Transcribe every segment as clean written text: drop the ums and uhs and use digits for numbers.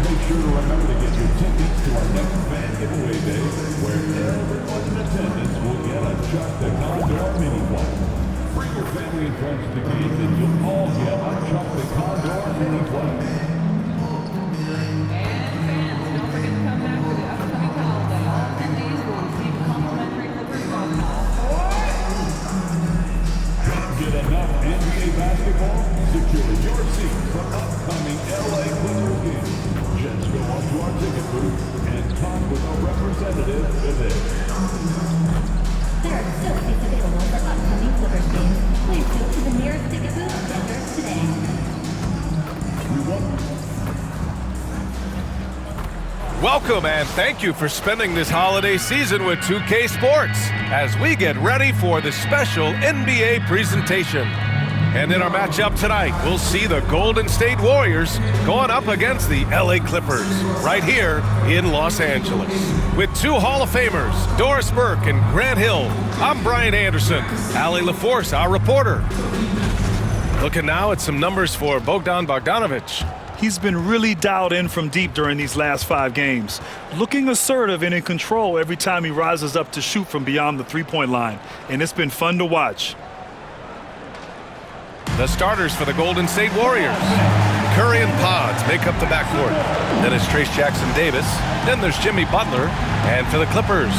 Make sure to remember to get your tickets to our next fan giveaway day, where everyone in attendance will get a Chuck the Condor mini plane. Bring your family and friends to the game, and you'll all get a Chuck the Condor mini plane. And fans, don't forget to come back for the upcoming holiday. All attendees will receive a complimentary Clippers phone. Can't get enough NBA basketball? Secure your seat for upcoming LA Clippers games. Just go up to our ticket booth and talk with a representative today. There are still seats available for upcoming Clippers games. Please go to the nearest ticket booth vendor today. Welcome and thank you for spending this holiday season with 2K Sports as we get ready for the special NBA presentation. And in our matchup tonight, we'll see the Golden State Warriors going up against the LA Clippers right here in Los Angeles. With two Hall of Famers, Doris Burke and Grant Hill, I'm Brian Anderson. Allie LaForce, our reporter. Looking now at some numbers for Bogdan Bogdanovic. He's been really dialed in from deep during these last 5 games, looking assertive and in control every time he rises up to shoot from beyond the three-point line, and it's been fun to watch. The starters for the Golden State Warriors. Curry and Pods make up the backcourt. Then it's Trace Jackson-Davis. Then there's Jimmy Butler. And for the Clippers,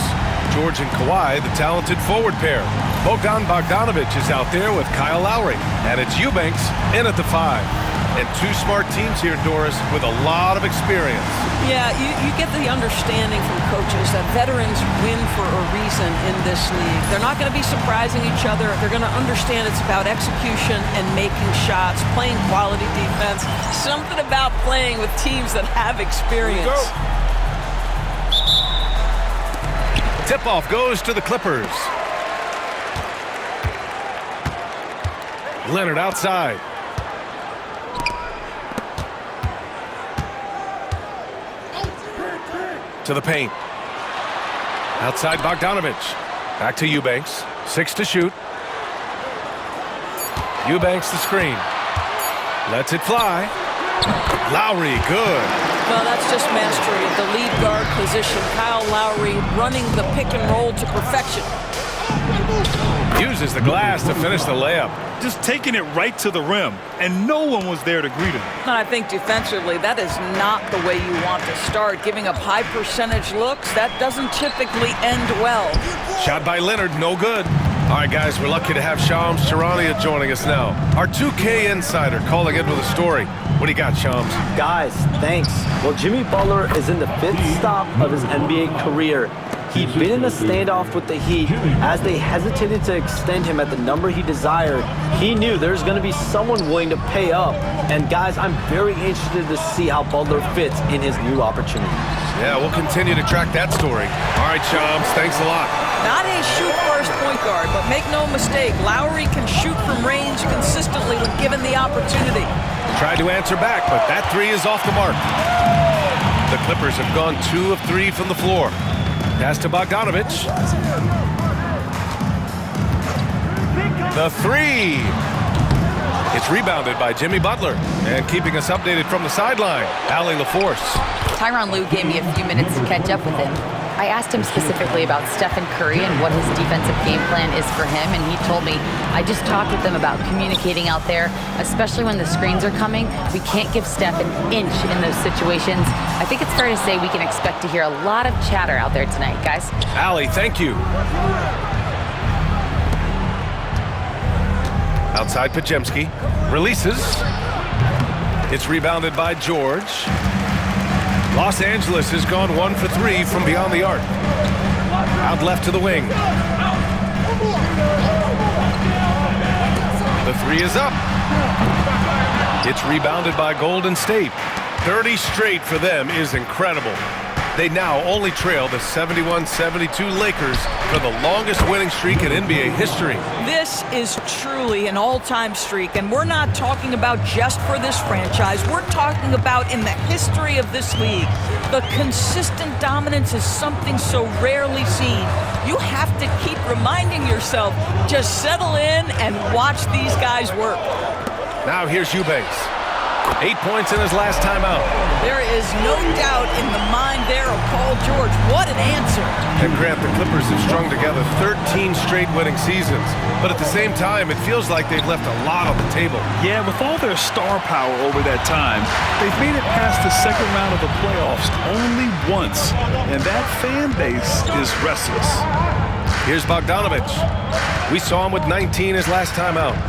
George and Kawhi, the talented forward pair. Bogdan Bogdanovic is out there with Kyle Lowry. And it's Eubanks in at the 5. And two smart teams here, Doris, with a lot of experience. Yeah, you get the understanding from coaches that veterans win for a reason in this league. They're not going to be surprising each other. They're going to understand it's about execution and making shots, playing quality defense. Something about playing with teams that have experience. Tip-off goes to the Clippers. Leonard outside. To the paint. Outside Bogdanovic. Back to Eubanks. 6 to shoot. Eubanks the screen. Lets it fly. Lowry, good. Well, that's just mastery of the lead guard position. Kyle Lowry running the pick and roll to perfection. Uses the glass to finish the layup. Just taking it right to the rim, and no one was there to greet him. And I think defensively, that is not the way you want to start. Giving up high percentage looks, that doesn't typically end well. Shot by Leonard, no good. All right, guys, we're lucky to have Shams Charania joining us now. Our 2K insider calling in with a story. What do you got, Shams? Guys, thanks. Well, Jimmy Butler is in the 5th stop of his NBA career. He'd been in a standoff with the Heat. As they hesitated to extend him at the number he desired, he knew there's going to be someone willing to pay up. And guys, I'm very interested to see how Butler fits in his new opportunity. Yeah, we'll continue to track that story. All right, Shams, thanks a lot. Not a shoot-first point guard, but make no mistake, Lowry can shoot from range consistently when given the opportunity. Tried to answer back, but that 3 is off the mark. The Clippers have gone 2 of 3 from the floor. Pass to Bogdanovic. The 3. It's rebounded by Jimmy Butler. And keeping us updated from the sideline, Allie LaForce. Tyronn Lue gave me a few minutes to catch up with him. I asked him specifically about Stephen Curry and what his defensive game plan is for him, and he told me, I just talked with him about communicating out there, especially when the screens are coming. We can't give Steph an inch in those situations. I think it's fair to say we can expect to hear a lot of chatter out there tonight, guys. Allie, thank you. Outside Podziemski. Releases. It's rebounded by George. Los Angeles has gone 1 for 3 from beyond the arc. Out left to the wing. The 3 is up. It's rebounded by Golden State. 30 straight for them is incredible. They now only trail the 71-72 Lakers for the longest winning streak in NBA history. This is truly an all-time streak, and we're not talking about just for this franchise. We're talking about in the history of this league. The consistent dominance is something so rarely seen. You have to keep reminding yourself, just settle in and watch these guys work. Now here's Eubanks. 8 points in his last timeout. There is no doubt in the mind there of Paul George. What an answer. And Grant, the Clippers have strung together 13 straight winning seasons. But at the same time, it feels like they've left a lot on the table. Yeah, with all their star power over that time, they've made it past the second round of the playoffs only once. And that fan base is restless. Here's Bogdanovich. We saw him with 19 his last time out.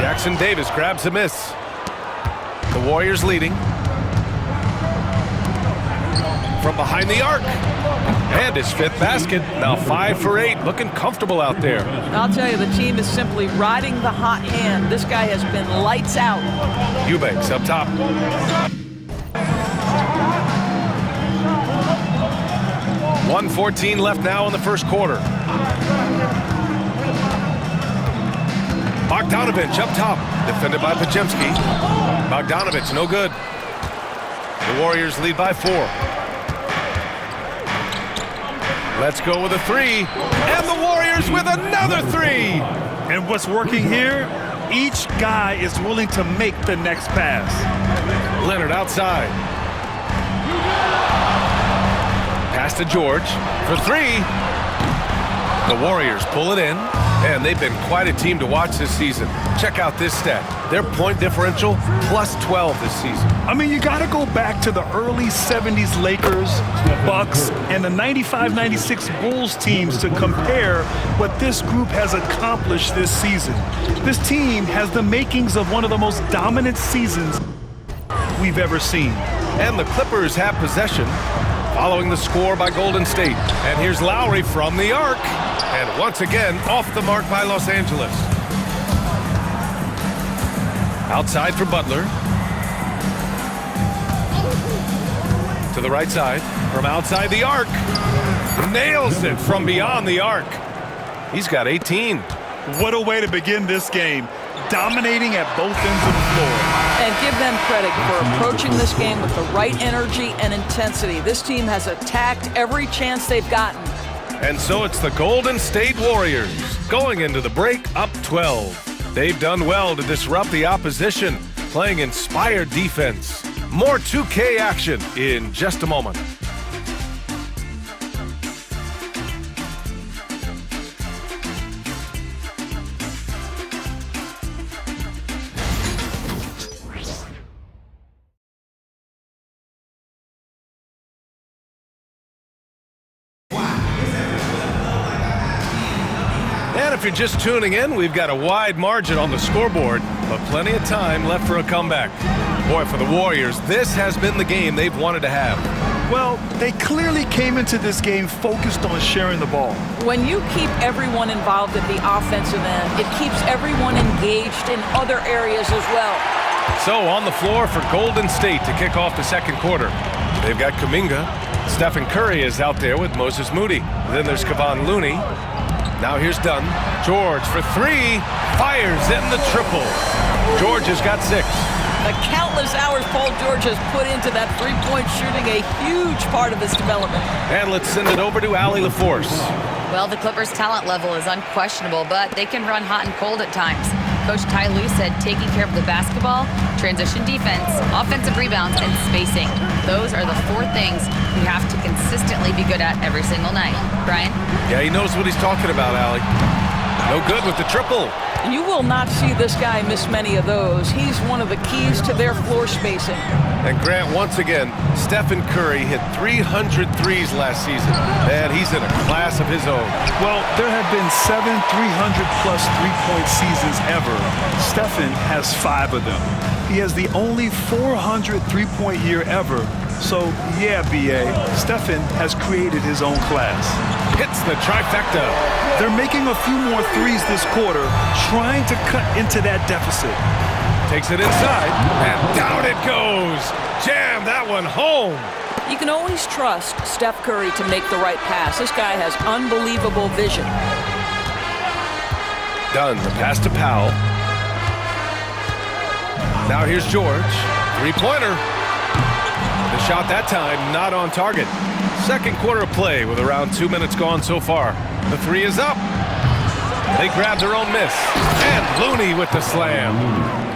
Jackson Davis grabs a miss. The Warriors leading. From behind the arc. And his fifth basket. Now 5 for 8. Looking comfortable out there. I'll tell you, the team is simply riding the hot hand. This guy has been lights out. Eubanks up top. .114 left now in the first quarter. Bogdanovich up top, defended by Podziemski. Bogdanovich, no good. The Warriors lead by 4. Let's go with a 3. And the Warriors with another 3. And what's working here? Each guy is willing to make the next pass. Leonard outside. Pass to George for 3. The Warriors pull it in, and they've been quite a team to watch this season. Check out this stat. Their point differential plus 12 this season. I mean, you got to go back to the early 70s Lakers, Bucks, and the 95-96 Bulls teams to compare what this group has accomplished this season. This team has the makings of one of the most dominant seasons we've ever seen. And the Clippers have possession following the score by Golden State. And here's Lowry from the arc. And once again, off the mark by Los Angeles. Outside for Butler. To the right side. From outside the arc. Nails it from beyond the arc. He's got 18. What a way to begin this game. Dominating at both ends of the floor. And give them credit for approaching this game with the right energy and intensity. This team has attacked every chance they've gotten. And so it's the Golden State Warriors going into the break up 12. They've done well to disrupt the opposition, playing inspired defense. More 2K action in just a moment. And if you're just tuning in, we've got a wide margin on the scoreboard, but plenty of time left for a comeback. Boy, for the Warriors, this has been the game they've wanted to have. Well, they clearly came into this game focused on sharing the ball. When you keep everyone involved at the offensive end, it keeps everyone engaged in other areas as well. So on the floor for Golden State to kick off the second quarter. They've got Kuminga. Stephen Curry is out there with Moses Moody. Then there's Kevon Looney. Now here's Dunn. George for 3. Fires in the triple. George has got 6. The countless hours Paul George has put into that three-point shooting, a huge part of his development. And let's send it over to Allie LaForce. Well, the Clippers' talent level is unquestionable, but they can run hot and cold at times. Coach Ty Lue said taking care of the basketball, transition defense, offensive rebounds, and spacing. Those are the 4 things we have to consistently be good at every single night. Brian? Yeah, he knows what he's talking about, Allie. No good with the triple. You will not see this guy miss many of those. He's one of the keys to their floor spacing. And Grant, once again, Stephen Curry hit 300 threes last season. And he's in a class of his own. Well, there have been 7 300-plus three-point seasons ever. Stephen has 5 of them. He has the only 400 three-point year ever. So, yeah, B.A., Stephen has created his own class. Hits the trifecta. They're making a few more threes this quarter, trying to cut into that deficit. Takes it inside, and down it goes. Jam that one home. You can always trust Steph Curry to make the right pass. This guy has unbelievable vision. Dunn, the pass to Powell. Now here's George. Three-pointer. The shot that time not on target. Second quarter of play with around 2 minutes gone so far. The three is up. They grab their own miss. And Looney with the slam.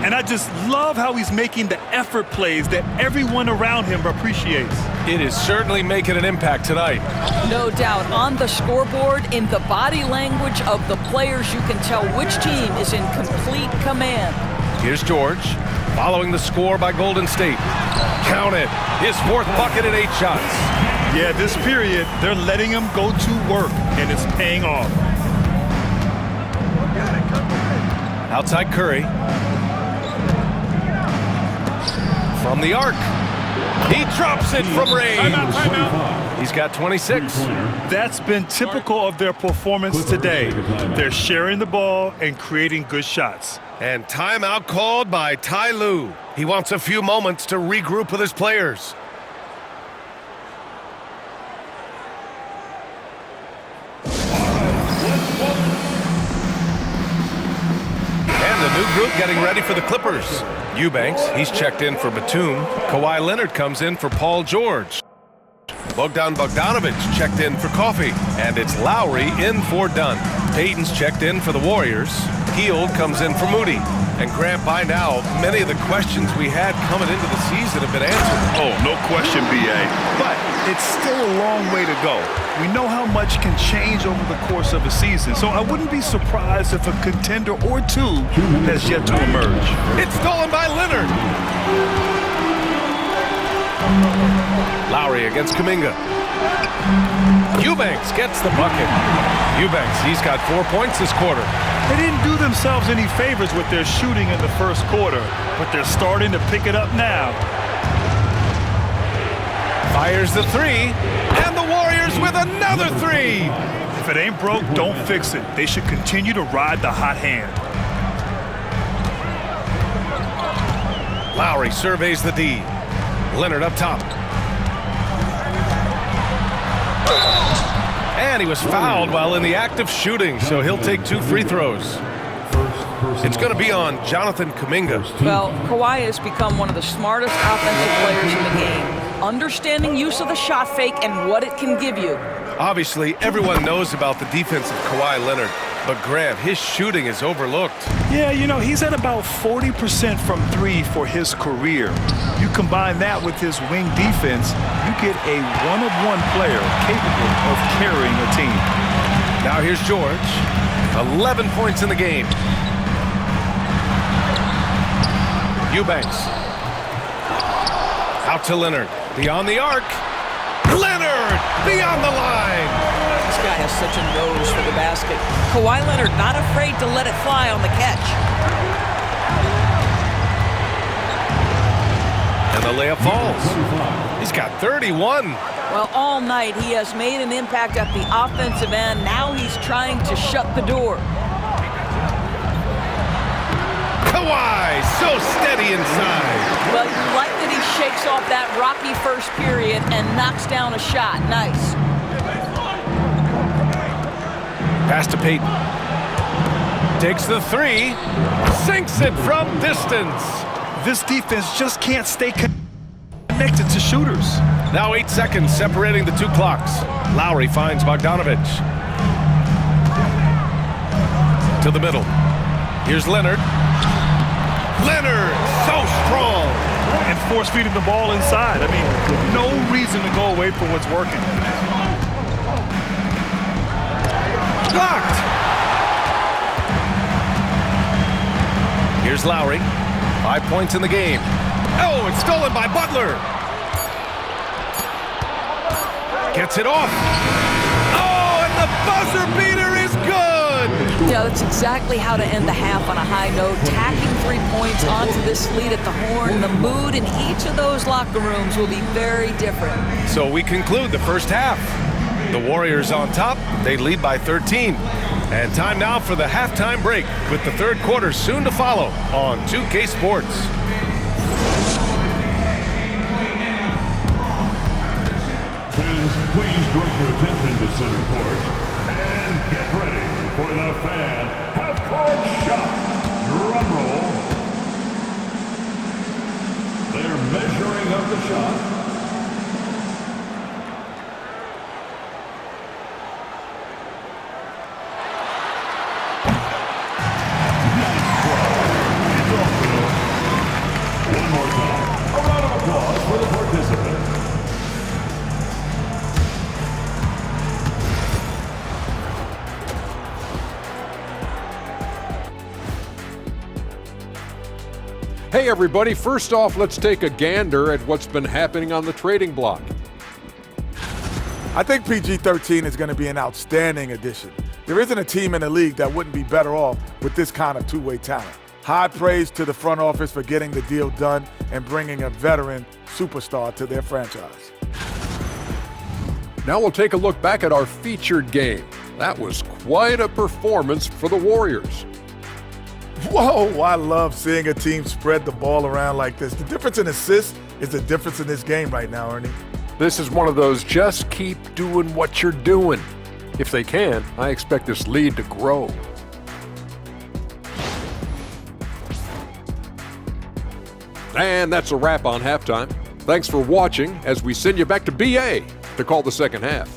And I just love how he's making the effort plays that everyone around him appreciates. It is certainly making an impact tonight. No doubt. On the scoreboard, in the body language of the players, you can tell which team is in complete command. Here's George, following the score by Golden State. Count it. His fourth bucket in 8 shots. Yeah, this period, they're letting him go to work, and it's paying off. Outside Curry. From the arc. He drops it from range. Timeout. He's got 26. That's been typical of their performance today. They're sharing the ball and creating good shots. And timeout called by Ty Lue. He wants a few moments to regroup with his players. And the new group getting ready for the Clippers. Eubanks, he's checked in for Batum. Kawhi Leonard comes in for Paul George. Bogdan Bogdanovic checked in for Coffee. And it's Lowry in for Dunn. Payton's checked in for the Warriors. Hield comes in for Moody. And Grant, by now, many of the questions we had coming into the season have been answered. Oh, no question, B.A. But it's still a long way to go. We know how much can change over the course of a season, so I wouldn't be surprised if a contender or two has yet to emerge. It's stolen by Leonard. Lowry against Kuminga. Eubanks gets the bucket. Eubanks, he's got 4 points this quarter. They didn't do themselves any favors with their shooting in the first quarter, but they're starting to pick it up now. Fires the three, and the Warriors with another three. If it ain't broke, don't fix it. They should continue to ride the hot hand. Lowry surveys the D. Leonard up top. And he was fouled while in the act of shooting, so he'll take 2 free throws. It's going to be on Jonathan Kuminga. Well, Kawhi has become one of the smartest offensive players in the game, understanding use of the shot fake and what it can give you. Obviously, everyone knows about the defense of Kawhi Leonard, but Grant, his shooting is overlooked. Yeah, you know, he's at about 40% from 3 for his career. You combine that with his wing defense, you get a one-of-one player capable of carrying a team. Now here's George. 11 points in the game. Eubanks. Out to Leonard. Beyond the arc. Leonard! Beyond the line! This guy has such a nose for the basket. Kawhi Leonard not afraid to let it fly on the catch. And the layup falls. He's got 31. Well, all night he has made an impact at the offensive end. Now he's trying to shut the door. Kawhi, so steady inside. Well, you like that he shakes off that rocky first period and knocks down a shot. Nice. Pass to Payton. Takes the three. Sinks it from distance. This defense just can't stay connected to shooters. Now 8 seconds separating the 2 clocks. Lowry finds Bogdanovic. To the middle. Here's Leonard. Leonard, so strong. And force feeding the ball inside. I mean, no reason to go away from what's working. Blocked. Here's Lowry. 5 points in the game. Oh, it's stolen by Butler. Gets it off. Oh, and the buzzer beater is good. Yeah, that's exactly how to end the half on a high note. Tacking 3 points onto this lead at the horn. The mood in each of those locker rooms will be very different. So we conclude the first half. The Warriors on top. They lead by 13. And time now for the halftime break, with the third quarter soon to follow on 2K Sports. Fans, please direct your attention to center court and get ready for the fan half-court shot. Drum roll. They're measuring up the shot. One more time. A round of applause for the participant. Hey everybody, first off, let's take a gander at what's been happening on the trading block. I think PG-13 is going to be an outstanding addition. There isn't a team in the league that wouldn't be better off with this kind of two-way talent. High praise to the front office for getting the deal done and bringing a veteran superstar to their franchise. Now we'll take a look back at our featured game. That was quite a performance for the Warriors. Whoa, I love seeing a team spread the ball around like this. The difference in assists is the difference in this game right now, Ernie. This is one of those just keep doing what you're doing. If they can, I expect this lead to grow. And that's a wrap on halftime. Thanks for watching as we send you back to BA to call the second half.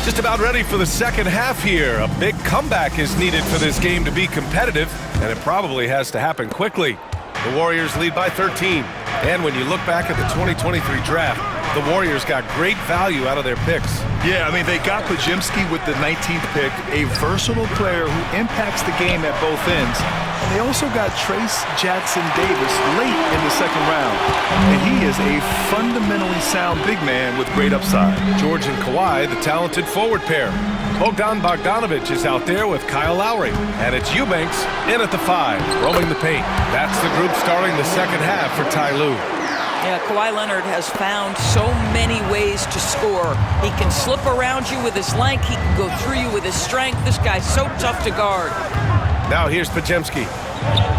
Just about ready for the second half here. A big comeback is needed for this game to be competitive, and it probably has to happen quickly. The Warriors lead by 13. And when you look back at the 2023 draft, the Warriors got great value out of their picks. Yeah, I mean, they got Podziemski with the 19th pick, a versatile player who impacts the game at both ends. And they also got Trace Jackson Davis late in the second round. And he is a fundamentally sound big man with great upside. George and Kawhi, the talented forward pair. Bogdan Bogdanovic is out there with Kyle Lowry. And it's Eubanks in at the 5, roaming the paint. That's the group starting the second half for Ty Lue. Yeah, Kawhi Leonard has found so many ways to score. He can slip around you with his length. He can go through you with his strength. This guy's so tough to guard. Now here's Podziemski.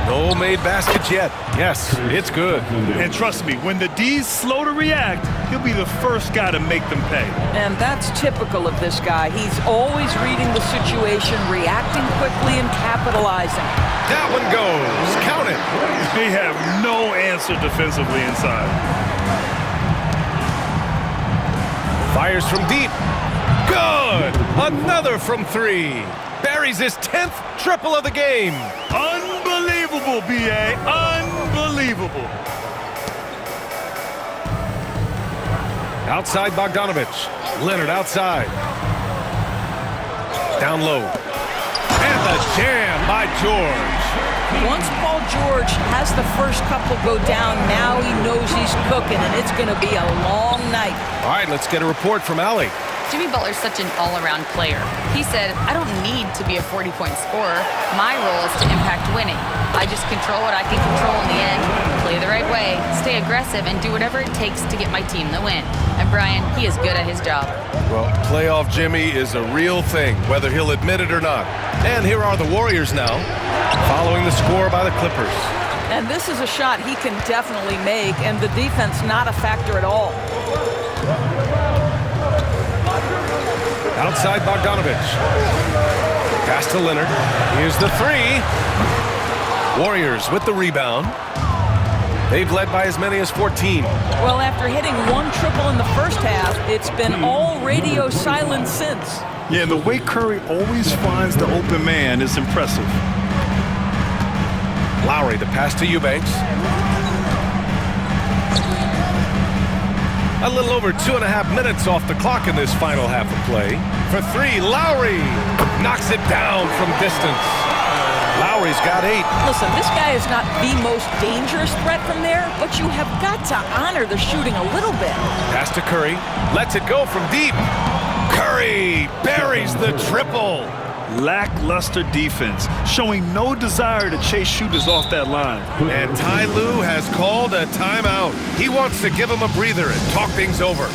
No made baskets yet. Yes, it's good. And trust me, when the D's slow to react, he'll be the first guy to make them pay. And that's typical of this guy. He's always reading the situation, reacting quickly and capitalizing. That one goes. Count it. They have no answer defensively inside. Fires from deep. Good. Another from 3. Buries his 10th triple of the game. Unbelievable, B.A. Unbelievable. Outside Bogdanovic. Leonard outside. Down low. And the jam by George. Once Paul George has the first couple go down, now he knows he's cooking, and it's going to be a long night. All right, let's get a report from Allie. Jimmy Butler's such an all-around player. He said, I don't need to be a 40-point scorer. My role is to impact winning. I just control what I can control in the end, play the right way, stay aggressive, and do whatever it takes to get my team the win. And Brian, he is good at his job. Well, playoff Jimmy is a real thing, whether he'll admit it or not. And here are the Warriors now, following the score by the Clippers. And this is a shot he can definitely make, and the defense not a factor at all. Outside Bogdanovic. Pass to Leonard. Here's the 3. Warriors with the rebound. They've led by as many as 14. Well, after hitting one triple in the first half, it's been all radio silence since. Yeah, and the way Curry always finds the open man is impressive. Lowry, the pass to Eubanks. A little over 2.5 minutes off the clock in this final half of play. For 3, Lowry knocks it down from distance. Lowry's got 8. Listen, this guy is not the most dangerous threat from there, but you have got to honor the shooting a little bit. Pass to Curry. Lets it go from deep. Curry buries the triple. lackluster defense, showing no desire to chase shooters off that line. And Ty Lue has called a timeout. He wants to give them a breather and talk things over.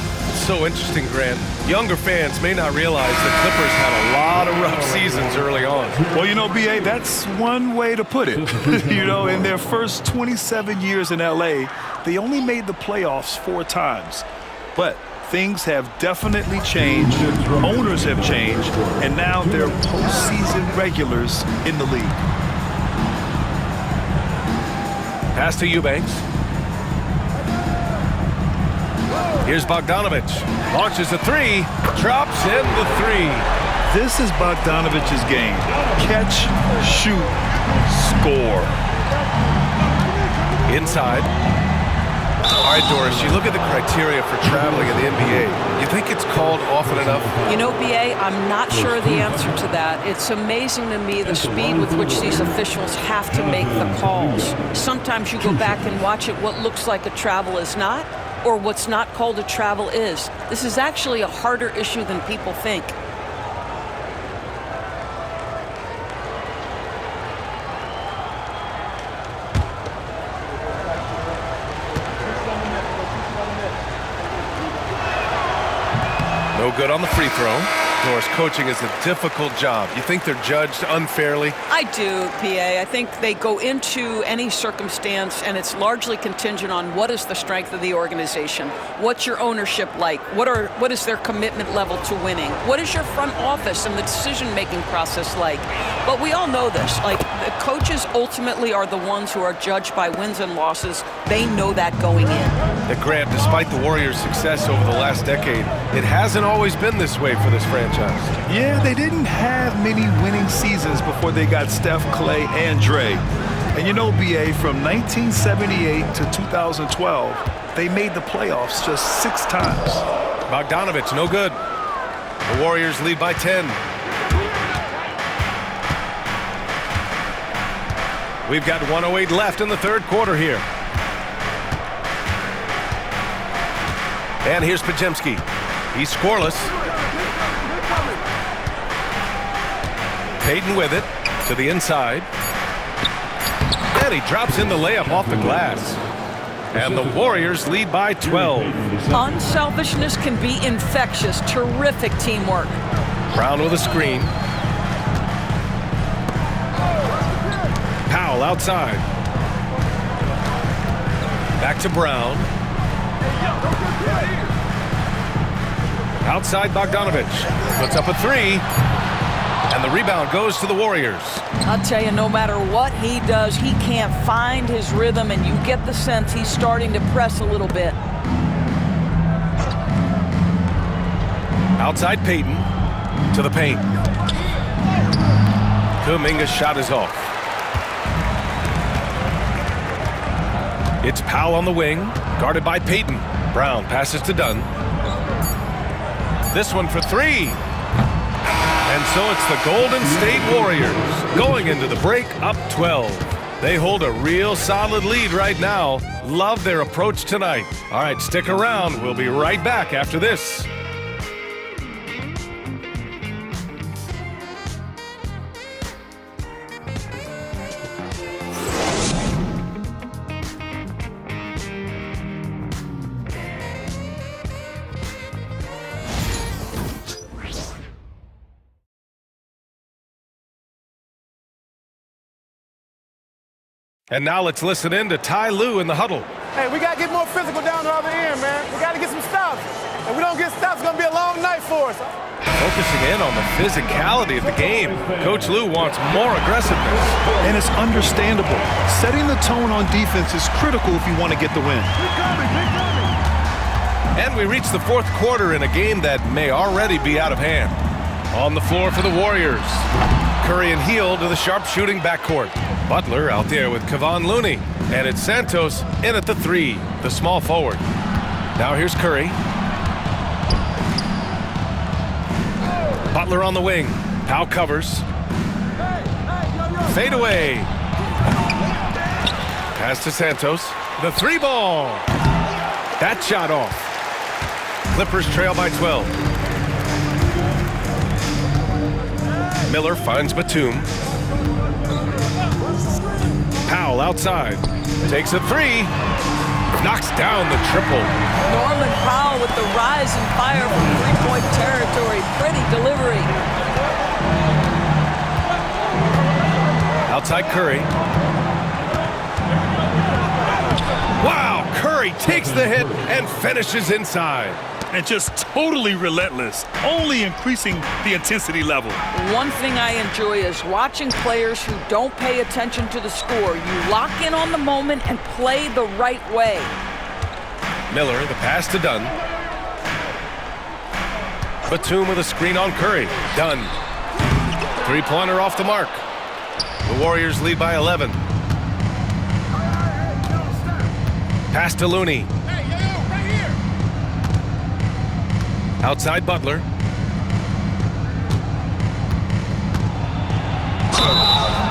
So interesting, Grant. Younger fans may not realize the Clippers had a lot of rough seasons early on. Well, you know, B.A., that's one way to put it. You know, in their first 27 years in L.A., they only made the playoffs 4 times. But things have definitely changed. Owners have changed, and now they're postseason regulars in the league. Pass to Eubanks. Here's Bogdanović. Launches a 3. Drops in the 3. This is Bogdanović's game. Catch, shoot, score. Inside. All right, Doris, you look at the criteria for traveling in the NBA. You think it's called often enough? You know, B.A., I'm not sure the answer to that. It's amazing to me the speed with which these officials have to make the calls. Sometimes you go back and watch it, what looks like a travel is not, or what's not called a travel is. This is actually a harder issue than people think. No good on the free throw. Doris, coaching is a difficult job. You think they're judged unfairly? I do, PA. I think they go into any circumstance, and it's largely contingent on what is the strength of the organization. What's your ownership like? What is their commitment level to winning? What is your front office and the decision-making process like? But we all know this. Like, the coaches ultimately are the ones who are judged by wins and losses. They know that going in. Grant, despite the Warriors' success over the last decade, it hasn't always been this way for this franchise. Yeah, they didn't have many winning seasons before they got Steph, Clay, and Dre. And you know, B.A., from 1978 to 2012, they made the playoffs just 6 times. Bogdanović, no good. The Warriors lead by 10. We've got 1:08 left in the third quarter here. And here's Podziemski. He's scoreless. Payton with it to the inside. And he drops in the layup off the glass. And the Warriors lead by 12. Unselfishness can be infectious. Terrific teamwork. Brown with a screen. Powell outside. Back to Brown. Outside Bogdanović. Puts up a 3. And the rebound goes to the Warriors. I'll tell you, no matter what he does, he can't find his rhythm, and you get the sense he's starting to press a little bit. Outside Payton to the paint. Kuminga's shot is off. It's Powell on the wing, guarded by Payton. Brown passes to Dunn. This one for 3. And so it's the Golden State Warriors going into the break up 12. They hold a real solid lead right now. Love their approach tonight. All right, stick around. We'll be right back after this. And now let's listen in to Ty Lue in the huddle. Hey, we got to get more physical down the other end, man. We got to get some stops. If we don't get stops, it's going to be a long night for us. Focusing in on the physicality of the game. Coach Lue wants more aggressiveness. And it's understandable. Setting the tone on defense is critical if you want to get the win. And we reach the fourth quarter in a game that may already be out of hand. On the floor for the Warriors. Curry and Hield to the sharpshooting backcourt. Butler out there with Kevon Looney. And it's Santos in at the 3, the small forward. Now here's Curry. Butler on the wing. Powell covers. Fade away. Pass to Santos. The 3 ball. That shot off. Clippers trail by 12. Miller finds Batum. Powell outside. Takes a three. Knocks down the triple. Norman Powell with the rise and fire from three-point territory. Pretty delivery. Outside Curry. Wow, Curry takes the hit and finishes inside. And just totally relentless, only increasing the intensity level. One thing I enjoy is watching players who don't pay attention to the score. You lock in on the moment and play the right way. Miller, the pass to Dunn. Batum with a screen on Curry. Dunn. Three-pointer off the mark. The Warriors lead by 11. Pass to Looney. Outside Butler.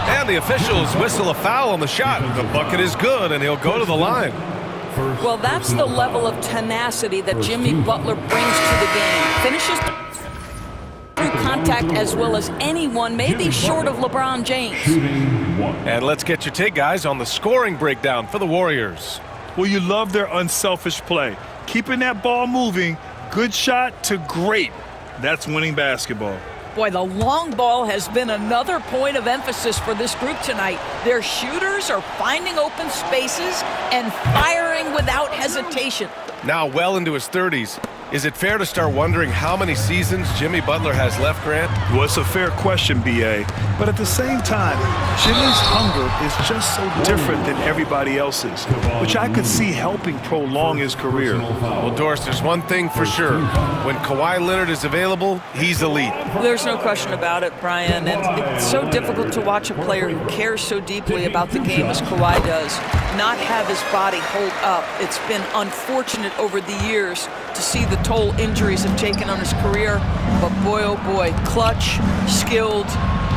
And the officials whistle a foul on the shot. The bucket is good, and he'll go to the line. Well, that's the level of tenacity that Jimmy Butler brings to the game. Finishes through contact as well as anyone, maybe short of LeBron James. And let's get your take, guys, on the scoring breakdown for the Warriors. Well, you love their unselfish play. Keeping that ball moving, good shot to great. That's winning basketball. Boy, the long ball has been another point of emphasis for this group tonight. Their shooters are finding open spaces and firing without hesitation. Now well into his 30s. Is it fair to start wondering how many seasons Jimmy Butler has left, Grant? Well, it's a fair question, B.A. But at the same time, Jimmy's hunger is just so different than everybody else's, which I could see helping prolong his career. Well, Doris, there's one thing for sure. When Kawhi Leonard is available, he's elite. There's no question about it, Brian. And it's so difficult to watch a player who cares so deeply about the game as Kawhi does not have his body hold up. It's been unfortunate over the years to see the toll injuries have taken on his career. But boy, oh boy, clutch, skilled,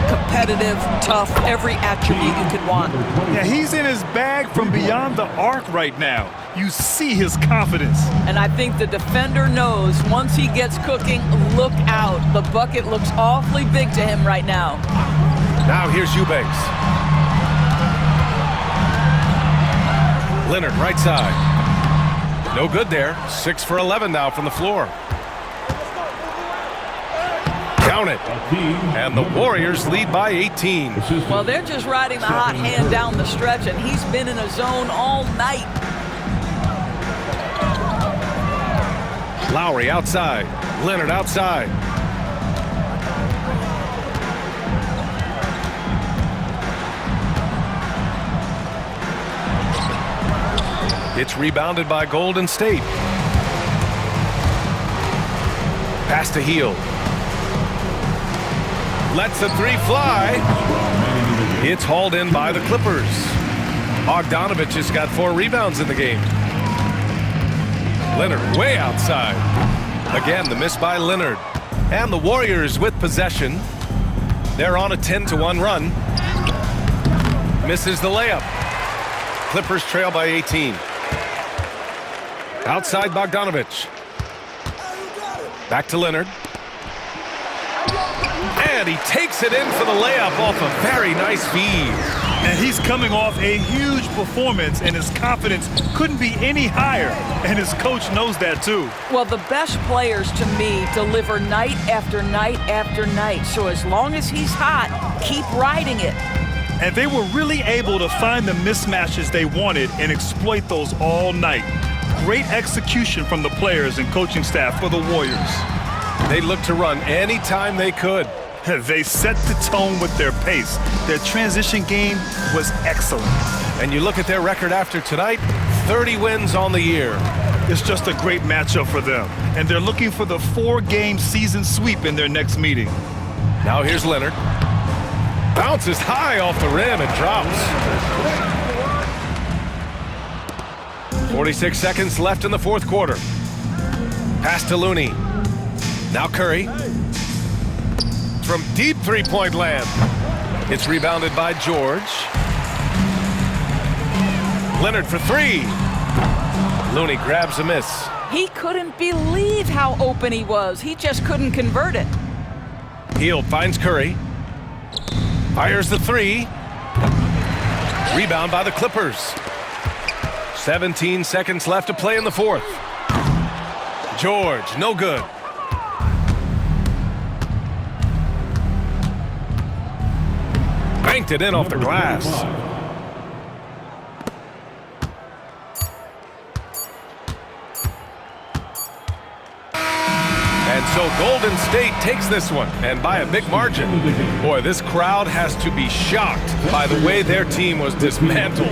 competitive, tough, every attribute you could want. Yeah, he's in his bag from beyond the arc right now. You see his confidence. And I think the defender knows once he gets cooking, look out. The bucket looks awfully big to him right now. Now here's Eubanks. Leonard, right side. No good there. 6 for 11 now from the floor. Count it. And the Warriors lead by 18. Well, they're just riding the hot hand down the stretch, and he's been in a zone all night. Lowry outside. Leonard outside. It's rebounded by Golden State. Pass to Hield. Lets the three fly. It's hauled in by the Clippers. Bogdanovich has got 4 rebounds in the game. Leonard way outside. Again, the miss by Leonard. And the Warriors with possession. They're on a 10-1 run. Misses the layup. Clippers trail by 18. Outside Bogdanovich. Back to Leonard. And he takes it in for the layup off a very nice feed. And he's coming off a huge performance, and his confidence couldn't be any higher. And his coach knows that too. Well, the best players to me deliver night after night after night. So as long as he's hot, keep riding it. And they were really able to find the mismatches they wanted and exploit those all night. Great execution from the players and coaching staff for the Warriors. They looked to run anytime they could. They set the tone with their pace. Their transition game was excellent. And you look at their record after tonight, 30 wins on the year. It's just a great matchup for them. And they're looking for the 4-game season sweep in their next meeting. Now here's Leonard. Bounces high off the rim and drops. 46 seconds left in the fourth quarter. Pass to Looney. Now Curry. From deep three-point land. It's rebounded by George. Leonard for 3. Looney grabs a miss. He couldn't believe how open he was. He just couldn't convert it. Hield finds Curry. Fires the three. Rebound by the Clippers. 17 seconds left to play in the fourth. George, no good. Banked it in off the glass. And so Golden State takes this one, and by a big margin. Boy, this crowd has to be shocked by the way their team was dismantled.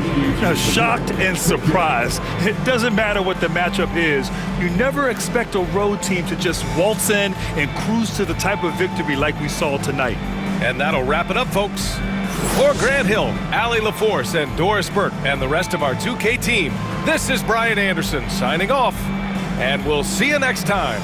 Shocked and surprised. It doesn't matter what the matchup is. You never expect a road team to just waltz in and cruise to the type of victory like we saw tonight. And that'll wrap it up, folks. For Grant Hill, Allie LaForce, and Doris Burke, and the rest of our 2K team, this is Brian Anderson signing off, and we'll see you next time.